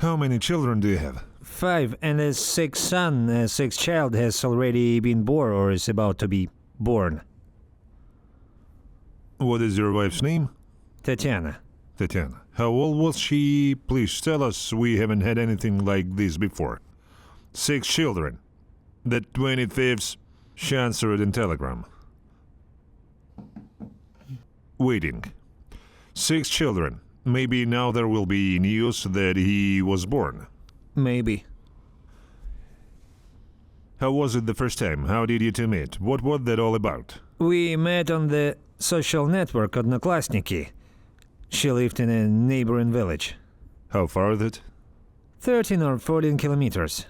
How many children do you have? 5, and a 6th son, a 6th child has already been born or is about to be born. What is your wife's name? Tatiana. Tatiana. How old was she? Please tell us. We haven't had anything like this before. 6 children. The 25th, she answered in telegram. Waiting. 6 children. Maybe now there will be news that he was born. Maybe. How was it the first time? How did you two meet? What was that all about? We met on the social network Odnoklassniki. She lived in a neighboring village. How far is it? 13 or 14 kilometers.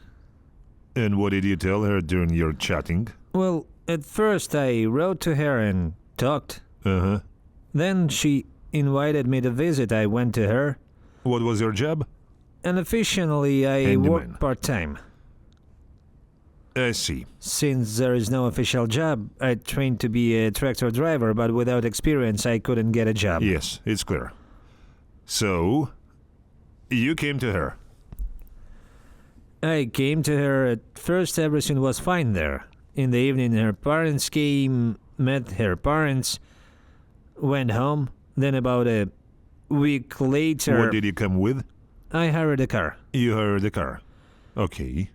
And what did you tell her during your chatting? Well, at first I wrote to her and talked. Uh-huh. Then she invited me to visit. I went to her. What was your job? And officially I Handyman. work part-time. I see. Since there is no official job, I trained to be a tractor driver, but without experience I couldn't get a job. Yes, it's clear. So, you came to her. I came to her. At first everything was fine there. In the evening her parents came, met her parents, went home. Then about a week later... What did you come with? I hired a car. You hired a car. Okay.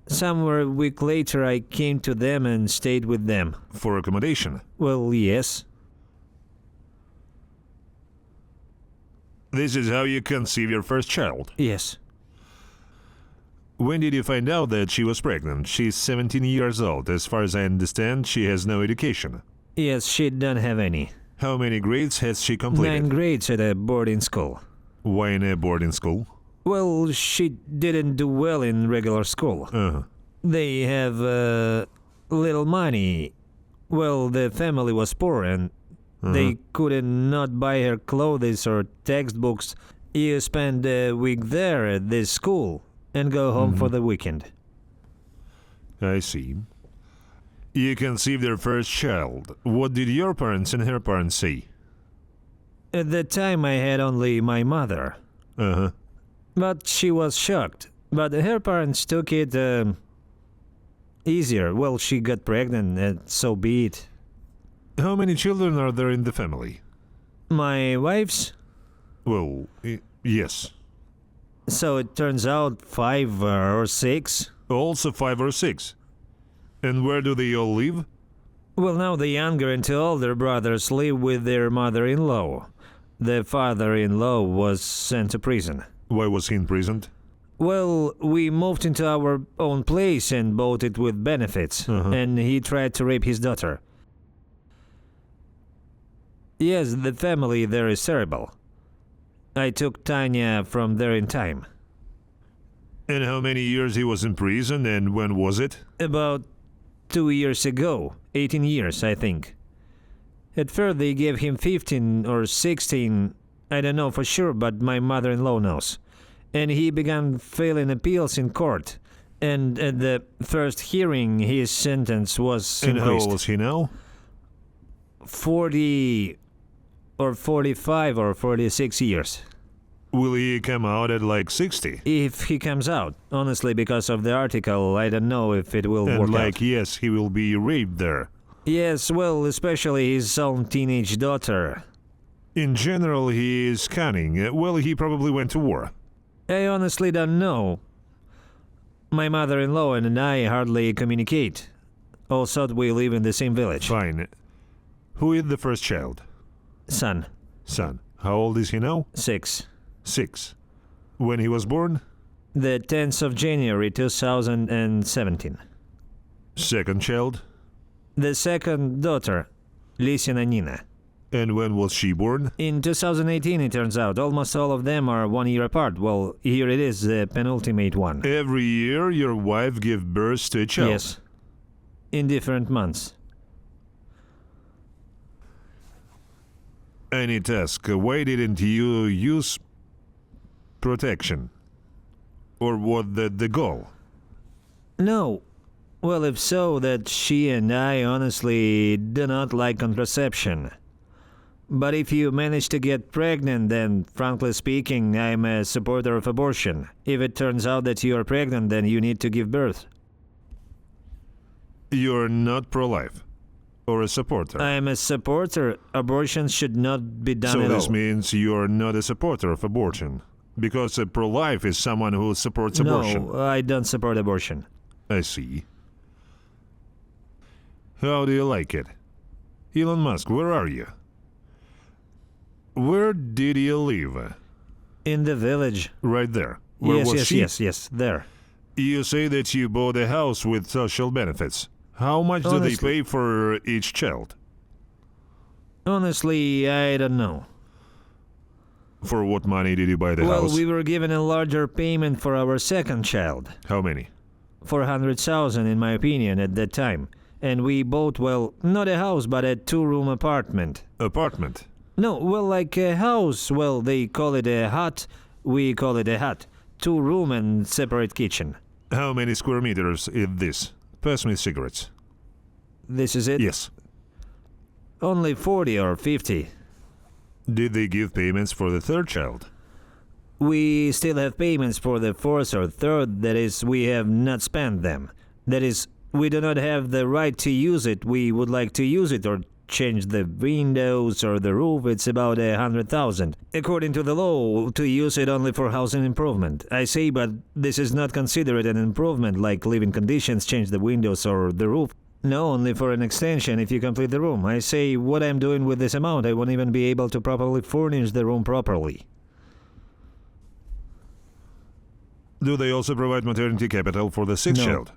Somewhere a week later I came to them and stayed with them. For accommodation? Well, yes. This is how you conceive your first child? Yes. When did you find out that she was pregnant? She's 17 years old. As far as I understand, she has no education. Yes, she don't have any. How many grades has she completed? 9 grades at a boarding school. Why in a boarding school? Well, she didn't do well in regular school. Uh-huh. They have little money. Well, the family was poor and they couldn't not buy her clothes or textbooks. You spend a week there at this school and go home for the weekend. I see. You conceived their first child. What did your parents and her parents say? At that time I had only my mother. Uh-huh. But she was shocked. But her parents took it easier. Well, she got pregnant, and so be it. How many children are there in the family? My wife's? Well, yes. So it turns out 5 or 6. Also 5 or 6. And where do they all live? Well, now the younger and 2 older brothers live with their mother-in-law. The father-in-law was sent to prison. Why was he imprisoned? Well, we moved into our own place and bought it with benefits, and he tried to rape his daughter. Yes, the family there is terrible. I took Tanya from there in time. And how many years he was in prison, and when was it? About 2 years ago. 18 years, I think. At first they gave him 15 or 16, I don't know for sure, but my mother-in-law knows. And he began filing appeals in court. And at the first hearing, his sentence was And how increased. old is he now? 40 or 45 or 46 years. Will he come out at like 60? If he comes out. Honestly, because of the article, I don't know if it will work out. Yes, he will be raped there. Yes, well, especially his own teenage daughter. In general, he is cunning. Well, he probably went to war. I honestly don't know. My mother-in-law and I hardly communicate. Also, we live in the same village. Fine. Who is the first child? Son. Son. How old is he now? 6. 6. When he was born? The 10th of January 2017. Second child? The second daughter, Lysina Nina. And when was she born? In 2018, it turns out. Almost all of them are 1 year apart. Well, here it is, the penultimate one. Every year your wife gives birth to a child? Yes. In different months. I need to ask, why didn't you use protection? Or what the goal? No. Well, if so, that she and I honestly do not like contraception. But if you manage to get pregnant, then, frankly speaking, I'm a supporter of abortion. If it turns out that you are pregnant, then you need to give birth. You're not pro-life or a supporter. I'm a supporter. Abortion should not be done So at this all. means you're not a supporter of abortion, because a pro-life is someone who supports abortion. No, I don't support abortion. I see. How do you like it? Elon Musk, where are you? Where did you live? In the village. Right there. Where was she? Yes, there. You say that you bought a house with social benefits. How much do they Honestly- pay for each child? Honestly, I don't know. For what money did you buy the Well, house? we were given a larger payment for our second child. How many? 400,000 in my opinion at that time. And we bought, well, not a house, but a 2-room apartment. Apartment. No, well, like a house. Well, they call it a hut. We call it a hut. 2-room and separate kitchen. How many square meters is this? Pass me cigarettes. This is it? Yes. Only 40 or 50. Did they give payments for the third child? We still have payments for the fourth or third. That is, we have not spent them. That is, we do not have the right to use it. We would like to use it or change the windows or the roof. It's about 100,000. According to the law, to use it only for housing improvement. I say, but this is not considered an improvement like living conditions, change the windows or the roof. No, only for an extension if you complete the room. I say, what I'm doing with this amount, I won't even be able to properly furnish the room properly. Do they also provide maternity capital for the sixth No. child?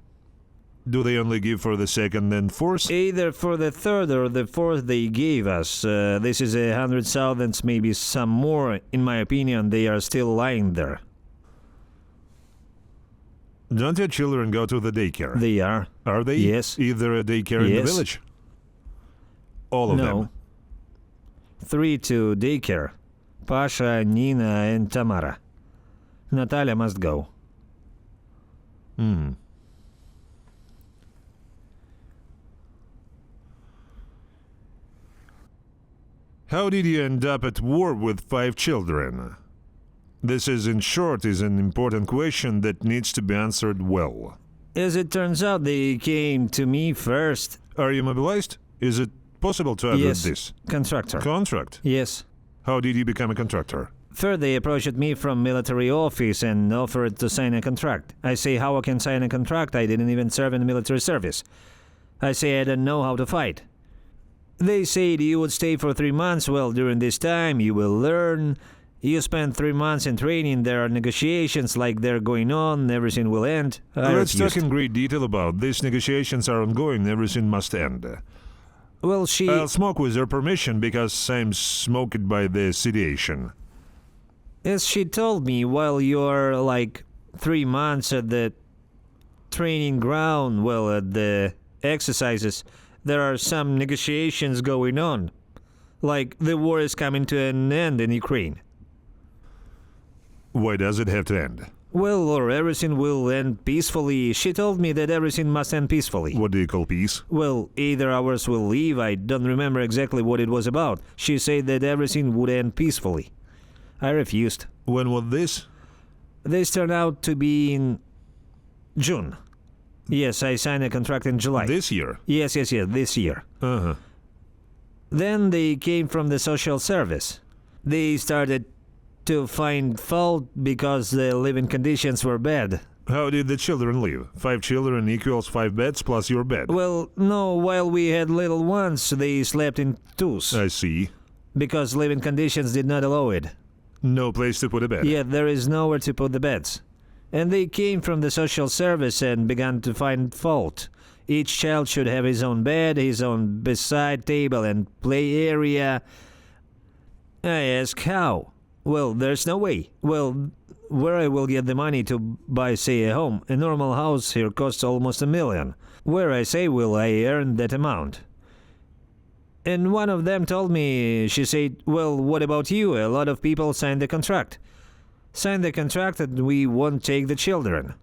Do they only give for the second and fourth? Either for the third or the fourth they gave us. This is 100,000, maybe some more. In my opinion, they are still lying there. Don't your children go to the daycare? They are. Are they? Yes. Either a daycare in the Yes. village? All of No. them? 3 to daycare. Pasha, Nina, and Tamara. Natalia must go. Hmm. How did you end up at war with 5 children? This is, in short, is an important question that needs to be answered well. As it turns out, they came to me first. Are you mobilized? Is it possible to add Yes. this? Contractor. Contract? Yes. How did you become a contractor? First, they approached me from military office and offered to sign a contract. I say, how I can sign a contract? I didn't even serve in the military service. I say, I don't know how to fight. They said you would stay for 3 months. Well, during this time, you will learn. You spend 3 months in training. There are negotiations like they're going on. Everything will end. I Let's refused. talk in great detail about these negotiations are ongoing. Everything must end. Well, she... I'll smoke with your permission because I'm smoked by the situation. As she told me, while you're like 3 months at the training ground, well, at the exercises, there are some negotiations going on. Like the war is coming to an end in Ukraine. Why does it have to end? Well, or everything will end peacefully. She told me that everything must end peacefully. What do you call peace? Well, either ours will leave. I don't remember exactly what it was about. She said that everything would end peacefully. I refused. When was this? This turned out to be in June. Yes, I signed a contract in July. This year? Yes, this year. Uh-huh. Then they came from the social service. They started to find fault because the living conditions were bad. How did the children live? 5 children equals 5 beds plus your bed. Well, no, while we had little ones, they slept in twos. I see. Because living conditions did not allow it. No place to put a bed. Yet there is nowhere to put the beds. And they came from the social service and began to find fault. Each child should have his own bed, his own bedside table and play area. I ask how? Well, there's no way. Well, where I will get the money to buy, say, a home? A normal house here costs almost $1 million. Where I say will I earn that amount? And one of them told me, she said, well, what about you? A lot of people signed the contract. Sign the contract and we won't take the children.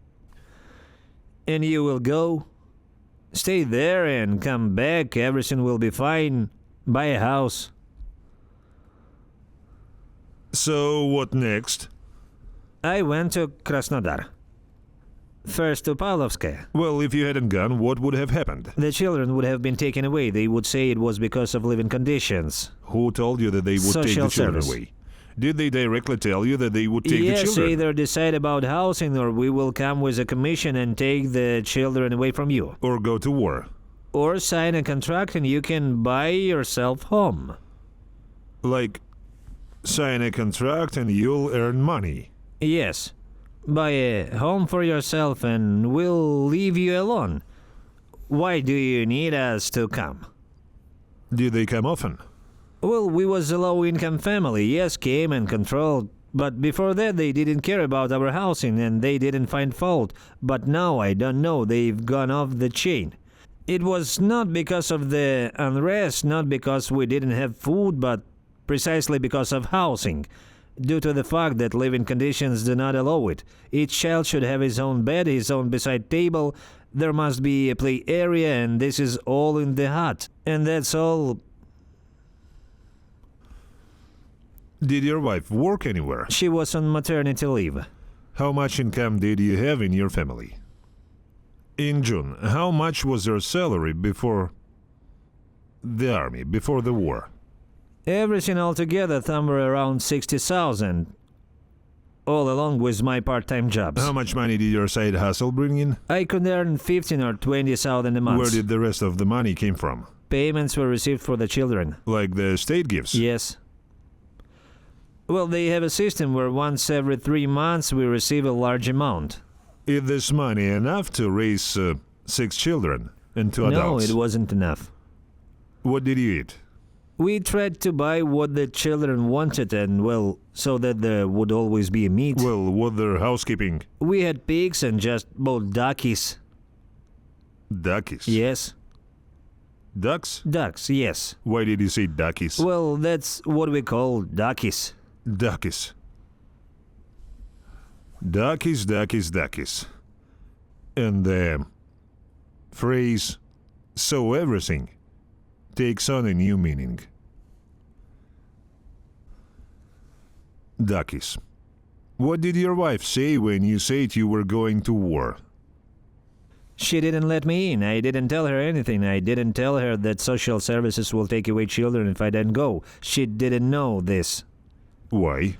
And you will go, stay there and come back, everything will be fine, buy a house. So what next? I went to Krasnodar. First to Pavlovskaya. Well, if you hadn't gone, what would have happened? The children would have been taken away. They would say it was because of living conditions. Who told you that they would take Social the children service. away? Did they directly tell you that they would take the Yes, children? either decide about housing or we will come with a commission and take the children away from you. Or go to war? Or sign a contract and you can buy yourself home. Like, sign a contract and you'll earn money. Yes. Buy a home for yourself and we'll leave you alone. Why do you need us to come? Did they come often? Well, we was a low-income family. Yes, came and controlled. But before that, they didn't care about our housing and they didn't find fault. But now, I don't know, they've gone off the chain. It was not because of the unrest, not because we didn't have food, but precisely because of housing. Due to the fact that living conditions do not allow it. Each child should have his own bed, his own beside table. There must be a play area, and this is all in the hut. And that's all. Did your wife work anywhere? She was on maternity leave. How much income did you have in your family? In June, how much was your salary before the army, before the war? Everything altogether, somewhere around 60,000. All along with my part-time jobs. How much money did your side hustle bring in? I could earn 15 or 20,000 a month. Where did the rest of the money came from? Payments were received for the children. Like the state gives? Yes. Well, they have a system where once every 3 months we receive a large amount. Is this money enough to raise 6 children and 2 No, adults? it wasn't enough. What did you eat? We tried to buy what the children wanted and, well, so that there would always be meat. Well, what their housekeeping? We had pigs and just bought duckies. Duckies? Yes. Ducks? Ducks, yes. Why did you say duckies? Well, that's what we call duckies. Duckies. Duckies, duckies, duckies. And the phrase, so everything, takes on a new meaning. Duckies. What did your wife say when you said you were going to war? She didn't let me in. I didn't tell her anything. I didn't tell her that social services will take away children if I didn't go. She didn't know this. Why?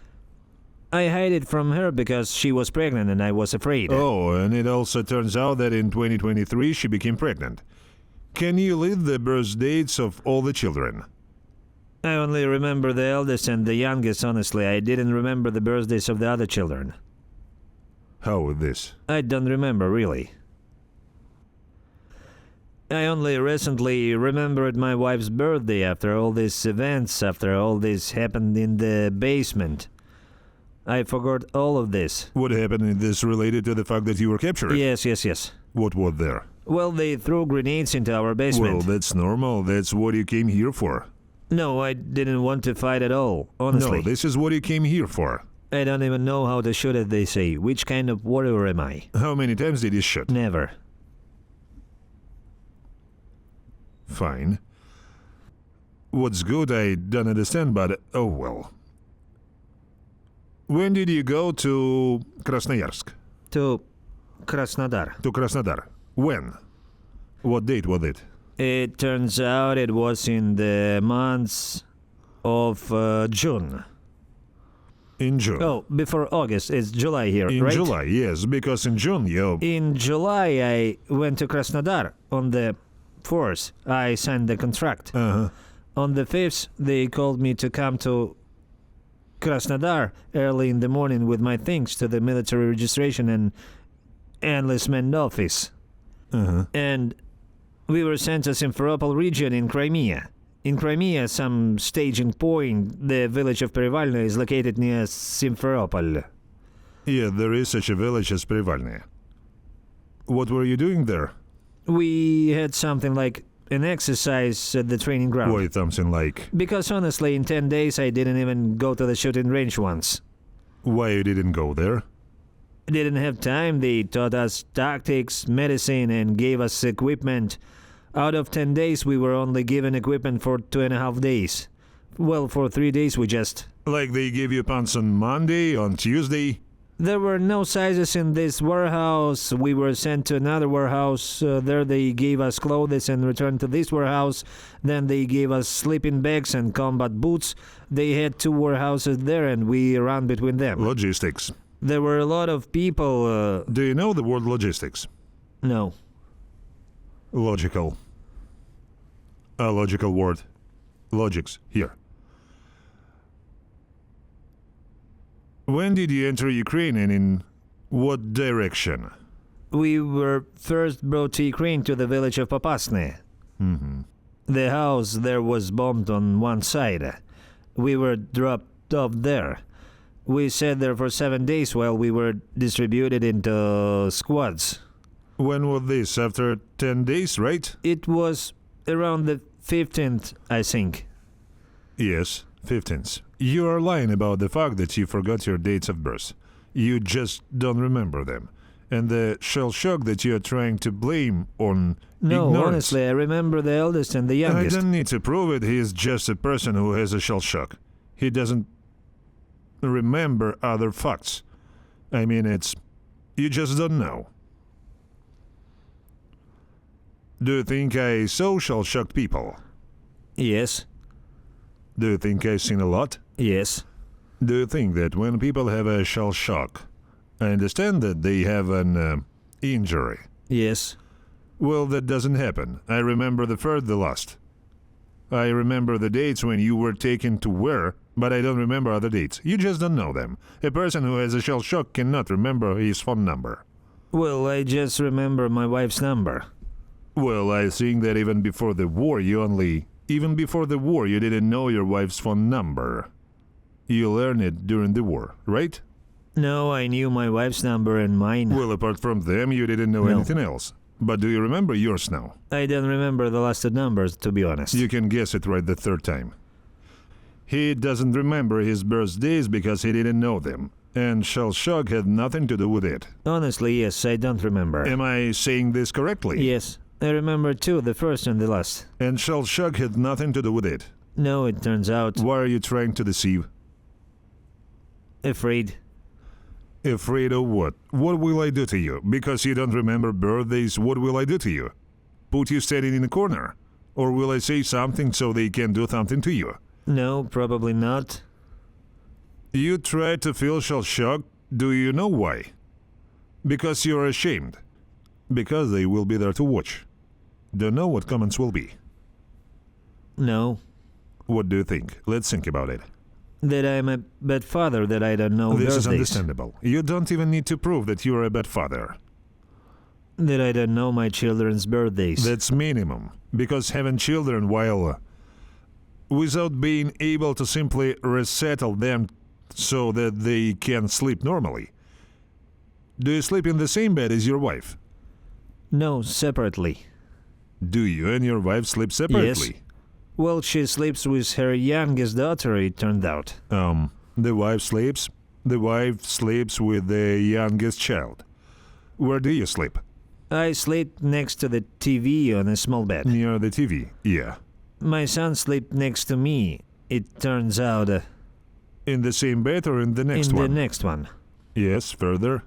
I hid it from her because she was pregnant and I was afraid. Oh, and it also turns out that in 2023 she became pregnant. Can you leave the birth dates of all the children? I only remember the eldest and the youngest, honestly. I didn't remember the birthdays of the other children. How with this? I don't remember, really. I only recently remembered my wife's birthday after all these events, after all this happened in the basement. I forgot all of this. What happened is this related to the fact that you were captured? Yes. What was there? Well, they threw grenades into our basement. Well, that's normal. That's what you came here for. No, I didn't want to fight at all, honestly. No, this is what you came here for. I don't even know how to shoot it, they say. Which kind of warrior am I? How many times did you shoot? Never. Fine. What's good I don't understand, but oh well. When did you go to Krasnoyarsk? To Krasnodar. To Krasnodar. When? What date was it? It turns out it was in the months of June. In June. Oh, before August. It's July here, In right? July, yes, because in June you... In July, I went to Krasnodar. On the 4th, I signed the contract. Uh-huh. On the 5th, they called me to come to Krasnodar early in the morning with my things to the military registration and enlistment office. Uh-huh. And we were sent to Simferopol region in Crimea. In Crimea, some staging point, the village of Perivalny is located near Simferopol. Yeah, there is such a village as Perivalny. What were you doing there? We had something like an exercise at the training ground. Why something like... Because honestly, in 10 days I didn't even go to the shooting range once. Why you didn't go there? Didn't have time. They taught us tactics, medicine, and gave us equipment. Out of 10 days, we were only given equipment for 2.5 days. Well, for 3 days we just Like they give you pants on Monday, on Tuesday? There were no sizes in this warehouse. We were sent to another warehouse. There they gave us clothes and returned to this warehouse. Then they gave us sleeping bags and combat boots. They had 2 warehouses there and we ran between them. Logistics. There were a lot of people. Do you know the word logistics? No. Logical. A logical word. Logics. Here. When did you enter Ukraine and in what direction? We were first brought to Ukraine to the village of Popasny. The house there was bombed on one side. We were dropped off there. We sat there for 7 days while we were distributed into squads. When was this? After 10 days, right? It was around the 15th, I think. Yes, 15th. You are lying about the fact that you forgot your dates of birth. You just don't remember them. And the shell shock that you are trying to blame on No, ignorance. honestly, I remember the eldest and the I youngest. don't need to prove it. He is just a person who has a shell shock. He doesn't remember other facts. I mean, you just don't know. Do you think I saw shell shocked people? Yes, Do you think I've seen a lot? yes. Do you think that when people have a shell shock, I understand that they have an injury? Yes. Well, that doesn't happen. I remember the first, the last. I remember the dates when you were taken to where, but I don't remember other dates. You just don't know them. A person who has a shell shock cannot remember his phone number. Well, I just remember my wife's number. Well, I think that even before the war, even before the war, you didn't know your wife's phone number. You learned it during the war, right? No, I knew my wife's number and mine. Well, apart from them, you didn't know No. anything else. But do you remember yours now? I don't remember the last 2 numbers, to be honest. You can guess it right the 3rd time. He doesn't remember his birthdays because he didn't know them. And shell shock had nothing to do with it. Honestly, yes, I don't remember. Am I saying this correctly? Yes, I remember 2, the first and the last. And shell shock had nothing to do with it. No, it turns out. Why are you trying to deceive? Afraid. Afraid of what? What will I do to you? Because you don't remember birthdays, what will I do to you? Put you standing in a corner? Or will I say something so they can do something to you? No, probably not. You try to feel shell shock. Do you know why? Because you're ashamed. Because they will be there to watch. Don't know what comments will be. No. What do you think? Let's think about it. That I'm a bad father, that I don't know This is birthdays. understandable. You don't even need to prove that you're a bad father. That I don't know my children's birthdays. That's minimum. Because having children while without being able to simply resettle them so that they can sleep normally. Do you sleep in the same bed as your wife? No, separately. Do you and your wife sleep separately? Well, she sleeps with her youngest daughter, it turned out. The wife sleeps? The wife sleeps with the youngest child. Where do you sleep? I sleep next to the TV on a small bed. Near the TV, yeah. My son sleeps next to me, it turns out. In the same bed or in the next in one? the next one. Yes, further.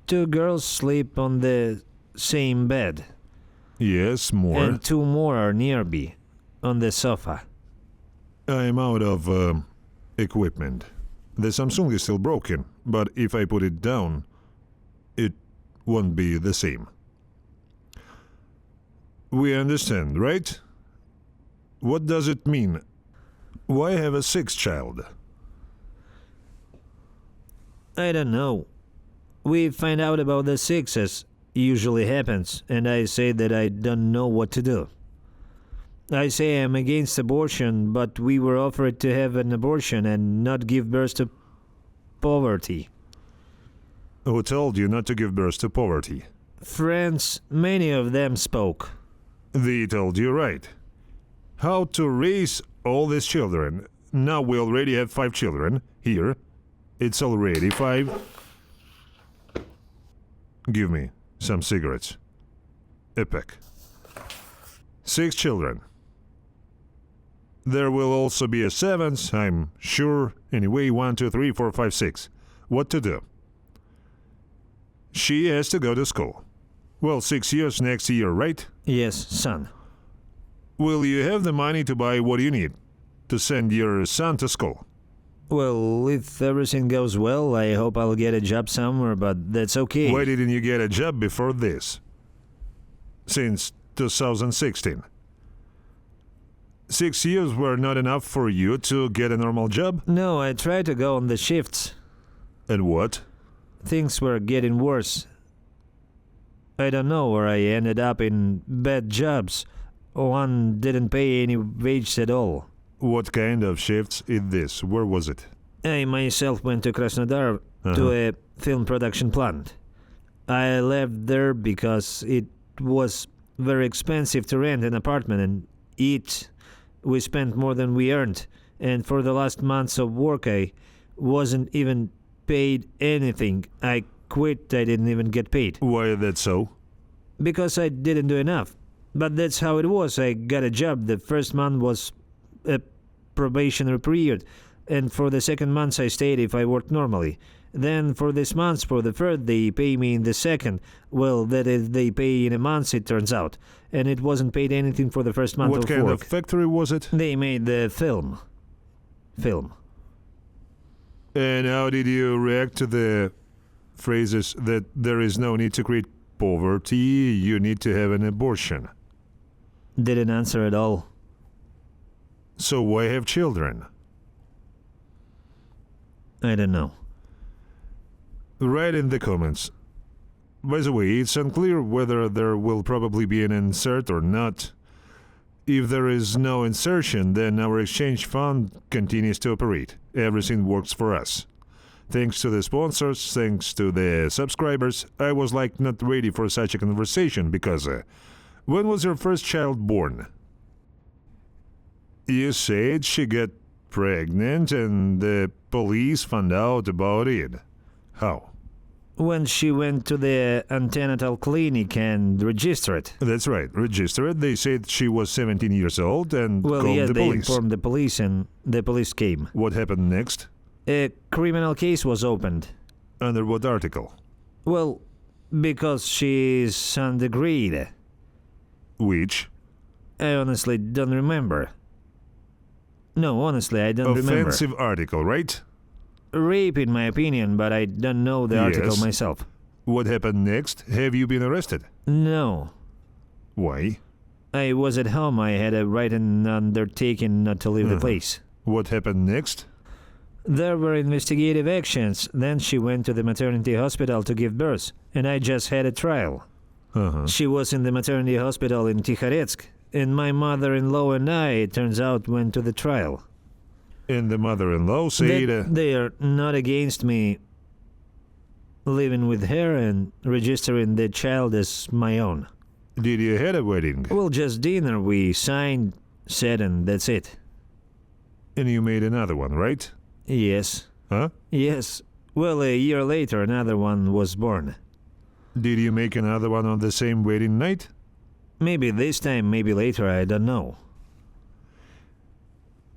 2 girls sleep on the same bed. Yes, more. And 2 more are near me, on the sofa. I'm out of equipment. The Samsung is still broken, but if I put it down, it won't be the same. We understand, right? What does it mean? Why have a 6th child? I don't know. We find out about the 6 as usually happens, and I say that I don't know what to do. I say I'm against abortion, but we were offered to have an abortion and not give birth to poverty. Who told you not to give birth to poverty? Friends, many of them spoke. They told you right. How to raise all these children. Now we already have 5 children. Here, it's already 5. Give me some cigarettes. A pack. 6 children. There will also be a 7th, I'm sure. Anyway, 1, 2, 3, 4, 5, 6. What to do? She has to go to school. Well, 6 years next year, right? Yes, son. Will you have the money to buy what you need to send your son to school? Well, if everything goes well, I hope I'll get a job somewhere, but that's okay. Why didn't you get a job before this? Since 2016. 6 years were not enough for you to get a normal job? No, I tried to go on the shifts. And what? Things were getting worse. I don't know where I ended up in bad jobs. One didn't pay any wage at all. What kind of shifts is this? Where was it? I myself went to Krasnodar to a film production plant. I left there because it was very expensive to rent an apartment and eat. We spent more than we earned, and for the last months of work I wasn't even paid anything. I quit, I didn't even get paid. Why is that so? Because I didn't do enough. But that's how it was. I got a job. The first month was a probationary period, and for the second month I stayed if I worked normally. Then for this month, for the third, they pay me in the second. Well, that is, they pay in a month, it turns out. And it wasn't paid anything for the first month of work. What kind of factory was it? They made the film. And how did you react to the phrases that there is no need to create poverty, you need to have an abortion? Didn't answer at all. So why have children? I don't know. Write in the comments. By the way, it's unclear whether there will probably be an insert or not. If there is no insertion, then our exchange fund continues to operate. Everything works for us. Thanks to the sponsors, thanks to the subscribers, I was not ready for such a conversation because when was your first child born? You said she got pregnant and the police found out about it. How? When she went to the antenatal clinic and registered it. That's right, register it. They said she was 17 years old and called Well, yeah, the they police. informed the police and the police came. What happened next? A criminal case was opened. Under what article? Well, because she's undergrade. Which? I honestly don't remember. No, honestly, I don't remember. Offensive article, right? Rape, in my opinion, but I don't know the article Yes. myself. What happened next? Have you been arrested? No. Why? I was at home. I had a written undertaking not to leave the place. What happened next? There were investigative actions. Then she went to the maternity hospital to give birth, and I just had a trial. She was in the maternity hospital in Tikharetsk, and my mother-in-law and I, it turns out, went to the trial. And the mother-in-law said... They are not against me living with her and registering the child as my own. Did you had a wedding? Well, just dinner. We signed, said, and that's it. And you made another one, right? Yes. Huh? Yes. Well, a year later, another one was born. Did you make another one on the same wedding night? Maybe this time, maybe later, I don't know.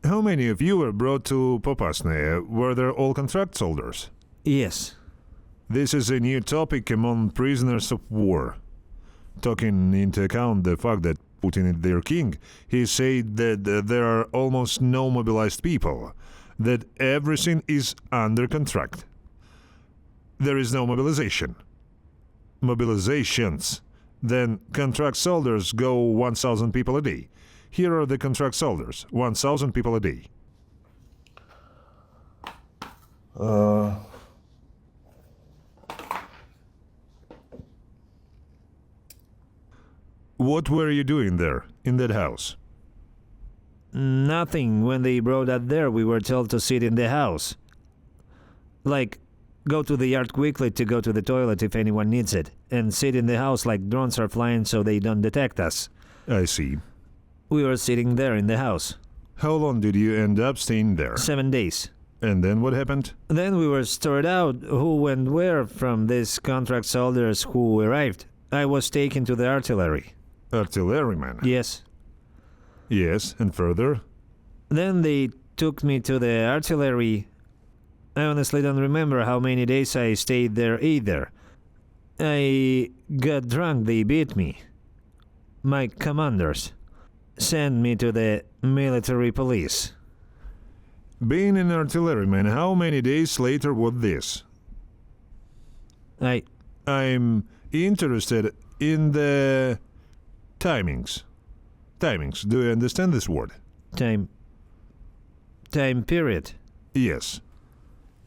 How many of you were brought to Popasne? Were they all contract holders? Yes. This is a new topic among prisoners of war. Taking into account the fact that Putin is their king, he said that there are almost no mobilized people, that everything is under contract. There is no mobilization. Mobilizations. Then contract soldiers go 1,000 people a day. Here are the contract soldiers, 1,000 people a day. What were you doing there, in that house? Nothing. When they brought us there, we were told to sit in the house. Like, go to the yard quickly to go to the toilet if anyone needs it, and sit in the house like drones are flying so they don't detect us. I see. We were sitting there in the house. How long did you end up staying there? 7 days. And then what happened? Then we were stored out who went where from these contract soldiers who arrived. I was taken to the artillery. Artilleryman? Yes. Yes, and further? Then they took me to the artillery. I honestly don't remember how many days I stayed there either. I got drunk, they beat me. My commanders sent me to the military police. Being an artilleryman, how many days later was this? I'm interested in the timings. Timings, do you understand this word? Time period. Yes.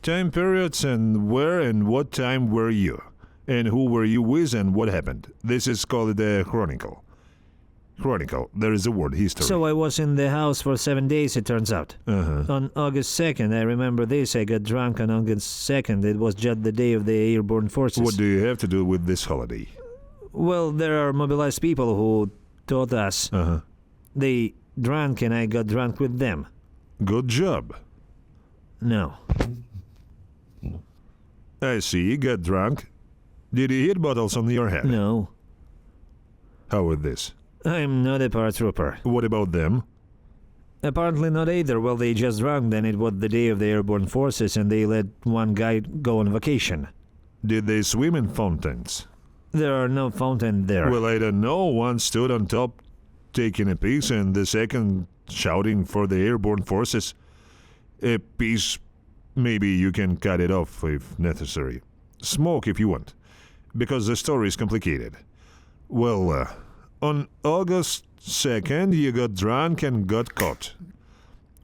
Time periods and where and what time were you? And who were you with and what happened? This is called the chronicle. Chronicle, there is a word, history. So I was in the house for 7 days, it turns out. On August 2nd, I remember this, I got drunk on August 2nd. It was just the day of the airborne forces. What do you have to do with this holiday? Well, there are mobilized people who taught us. They drank and I got drunk with them. Good job. No. I see, you got drunk. Did you hit bottles on your head? No. How with this? I'm not a paratrooper. What about them? Apparently not either. Well, they just drank, then it was the day of the airborne forces and they let one guy go on vacation. Did they swim in fountains? There are no fountains there. Well, I don't know. One stood on top taking a piece and the second shouting for the airborne forces. A piece, maybe you can cut it off if necessary. Smoke if you want, because the story is complicated. Well, on August 2nd, you got drunk and got caught.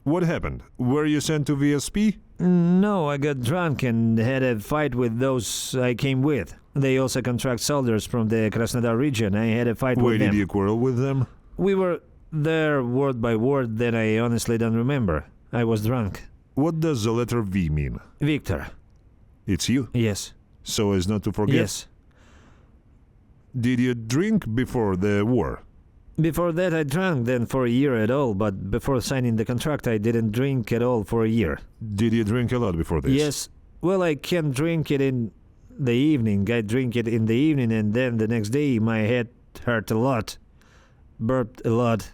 What happened? Were you sent to VSP? No, I got drunk and had a fight with those I came with. They also contract soldiers from the Krasnodar region. I had a fight with them. Why did you quarrel with them? We were there word by word, then I honestly don't remember. I was drunk. What does the letter V mean? Victor. It's you? Yes. So as not to forget? Yes. Did you drink before the war? Before that I drank then for a year at all, but before signing the contract I didn't drink at all for a year. Did you drink a lot before this? Yes. Well, I can drink it in the evening. I drink it in the evening and then the next day my head hurt a lot. Burped a lot.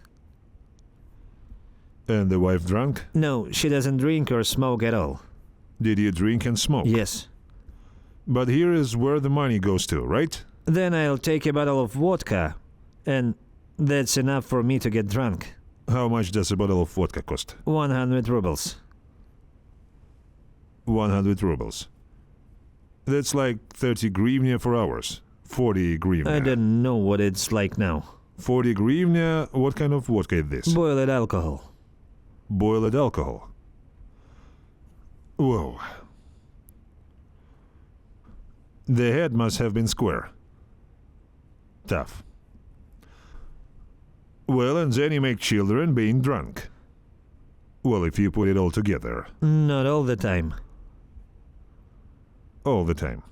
And the wife drank? No, she doesn't drink or smoke at all. Did you drink and smoke? Yes. But here is where the money goes to, right? Then I'll take a bottle of vodka, and that's enough for me to get drunk. How much does a bottle of vodka cost? 100 rubles. 100 rubles. That's like 30 hryvnia for hours. 40 hryvnia. I don't know what it's like now. 40 hryvnia, what kind of vodka is this? Boiled alcohol. Boiled alcohol. Whoa. The head must have been square. Tough. Well, and then you make children being drunk. Well, if you put it all together. Not all the time. All the time.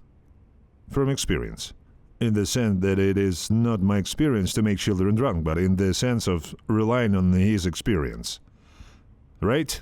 From experience. In the sense that it is not my experience to make children drunk, but in the sense of relying on his experience. Right?